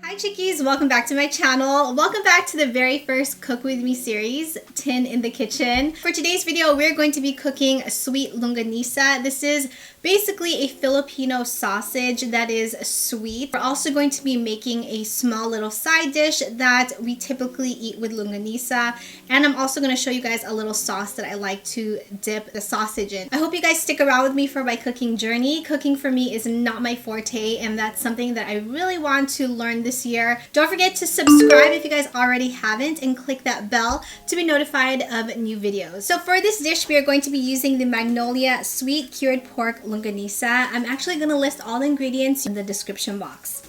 Hi chickies, welcome back to my channel. Welcome back to the very first Cook With Me series, Tin in the Kitchen. For today's video, we're going to be cooking sweet longanisa. This is basically a Filipino sausage that is sweet. We're also going to be making a small little side dish that we typically eat with longanisa. And I'm also going to show you guys a little sauce that I like to dip the sausage in. I hope you guys stick around with me for my cooking journey. Cooking for me is not my forte, and that's something that I really want to learn this year. Don't forget to subscribe if you guys already haven't, and click that bell to be notified of new videos. So for this dish, we are going to be using the Magnolia sweet cured pork longanisa. I'm actually going to list all the ingredients in the description box.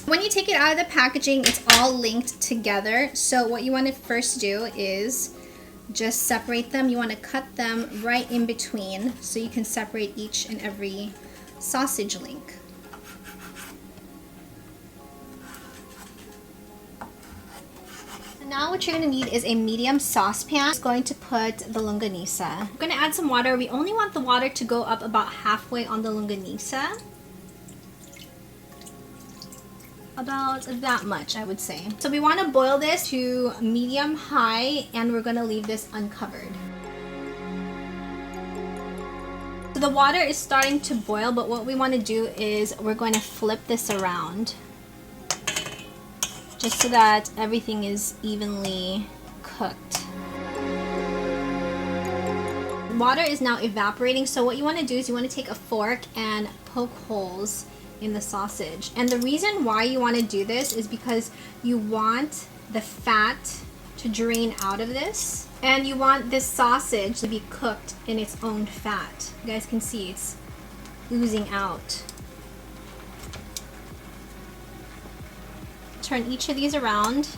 When you take it out of the packaging, it's all linked together. So what you want to first do is just separate them. You want to cut them right in between so you can separate each and every sausage link. Now what you're going to need is a medium saucepan. It's going to put the longanisa. I'm going to add some water. We only want the water to go up about halfway on the longanisa. About that much, I would say. So we want to boil this to medium high, and we're going to leave this uncovered. So the water is starting to boil, but what we want to do is we're going to flip this around, just so that everything is evenly cooked. Water is now evaporating, so what you want to do is you want to take a fork and poke holes in the sausage. And the reason why you want to do this is because you want the fat to drain out of this, and you want this sausage to be cooked in its own fat. You guys can see it's oozing out. Turn each of these around,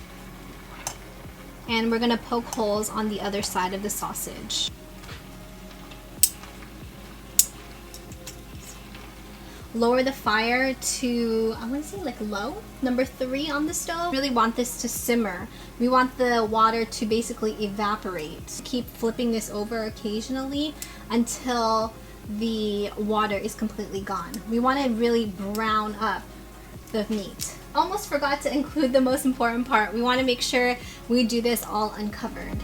and we're going to poke holes on the other side of the sausage. Lower the fire to, I want to say like low, number 3 on the stove. Really want this to simmer. We want the water to basically evaporate. Keep flipping this over occasionally until the water is completely gone. We want to really brown up the meat. Almost forgot to include the most important part. We want to make sure we do this all uncovered.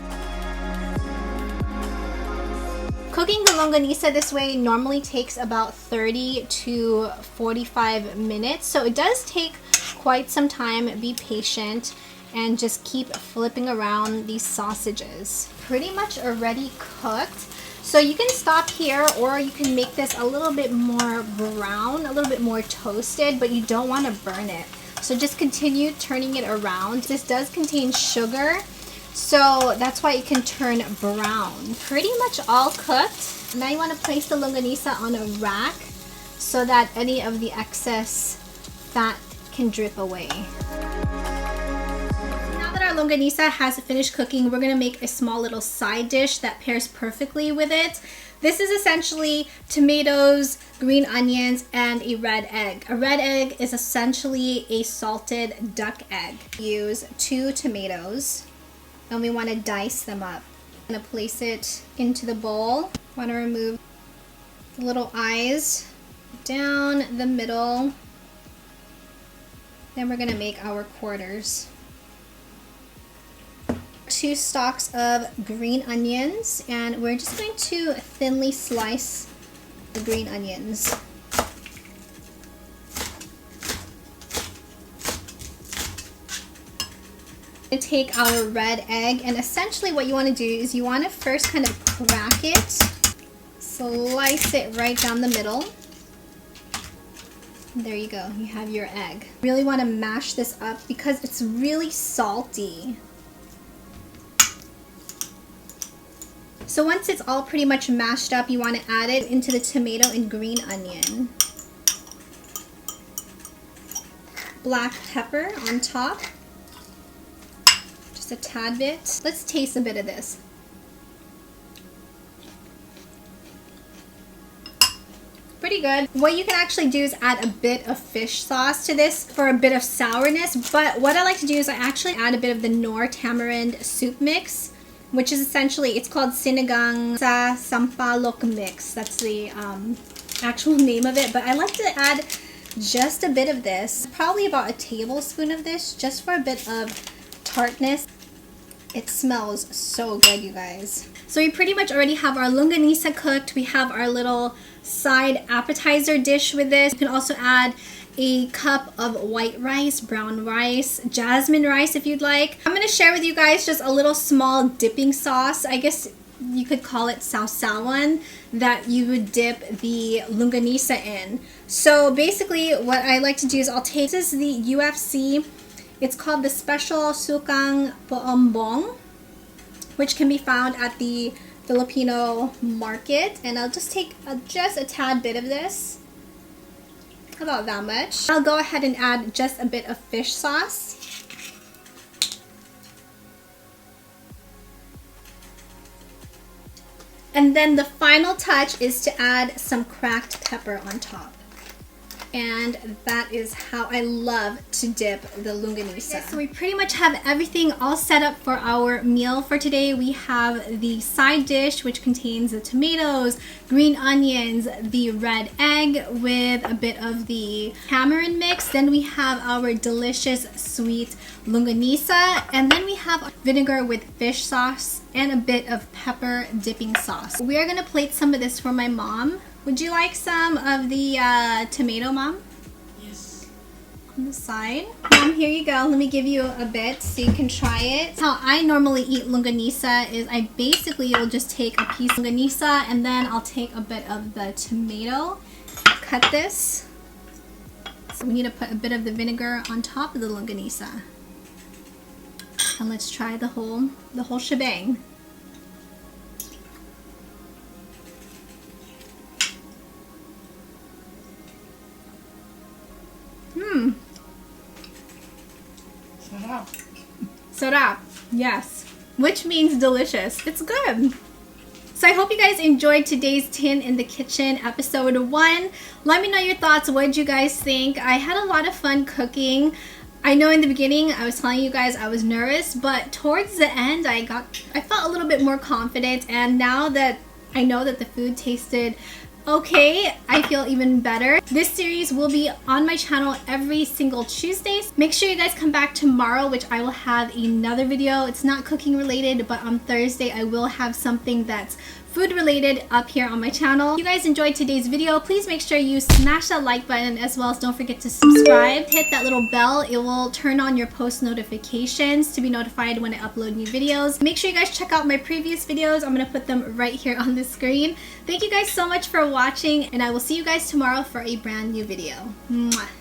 Cooking the longanisa this way normally takes about 30 to 45 minutes. So it does take quite some time. Be patient and just keep flipping around these sausages. Pretty much already cooked. So you can stop here, or you can make this a little bit more brown, a little bit more toasted, but you don't want to burn it. So just continue turning it around. This does contain sugar, so that's why it can turn brown. Pretty much all cooked. Now you want to place the longanisa on a rack so that any of the excess fat can drip away. Now that our longanisa has finished cooking, we're going to make a small little side dish that pairs perfectly with it. This is essentially tomatoes, green onions, and a red egg. A red egg is essentially a salted duck egg. Use 2 tomatoes, and we want to dice them up. I'm going to place it into the bowl. Want to remove the little eyes down the middle. Then we're going to make our quarters. 2 stalks of green onions, and we're just going to thinly slice the green onions. And take our red egg, and essentially what you want to do is you want to first kind of crack it, slice it right down the middle. There you go, you have your egg. Really want to mash this up because it's really salty. So once it's all pretty much mashed up, you want to add it into the tomato and green onion. Black pepper on top. Just a tad bit. Let's taste a bit of this. Pretty good. What you can actually do is add a bit of fish sauce to this for a bit of sourness, but what I like to do is I actually add a bit of the Knorr Tamarind Soup mix, which is essentially, it's called Sinigang sa Sampalok Mix. That's the actual name of it, but I like to add just a bit of this, probably about a tablespoon of this, just for a bit of tartness. It smells so good, you guys. So we pretty much already have our longanisa cooked. We have our little side appetizer dish with this. You can also add a cup of white rice, brown rice, jasmine rice if you'd like. I'm going to share with you guys just a little small dipping sauce. I guess you could call it sausawan, that you would dip the longanisa in. So basically what I like to do is I'll take, this is the UFC, it's called the Special Sukang Paombong, which can be found at the Filipino market. And I'll just take just a tad bit of this, about that much. I'll go ahead and add just a bit of fish sauce. And then the final touch is to add some cracked pepper on top. And that is how I love to dip the longanisa. So we pretty much have everything all set up for our meal for today. We have the side dish, which contains the tomatoes, green onions, the red egg with a bit of the tamarind mix. Then we have our delicious sweet longanisa. And then we have vinegar with fish sauce and a bit of pepper dipping sauce. We are gonna plate some of this for my mom. Would you like some of the tomato, Mom? Yes. On the side. Mom, here you go. Let me give you a bit so you can try it. How I normally eat longanisa is I basically will just take a piece of longanisa and then I'll take a bit of the tomato, cut this. So we need to put a bit of the vinegar on top of the longanisa. And let's try the whole shebang. Sarap. Sarap, yes. Which means delicious. It's good. So I hope you guys enjoyed today's Tin in the Kitchen episode 1. Let me know your thoughts. What did you guys think? I had a lot of fun cooking. I know in the beginning I was telling you guys I was nervous, but towards the end I felt a little bit more confident, and now that I know that the food tasted okay, I feel even better. This series will be on my channel every single Tuesday. Make sure you guys come back tomorrow, which I will have another video. It's not cooking related, but on Thursday I will have something that's food related up here on my channel. If you guys enjoyed today's video, please make sure you smash that like button, as well as don't forget to subscribe. Hit that little bell. It will turn on your post notifications to be notified when I upload new videos. Make sure you guys check out my previous videos. I'm going to put them right here on the screen. Thank you guys so much for watching, and I will see you guys tomorrow for a brand new video. Mwah.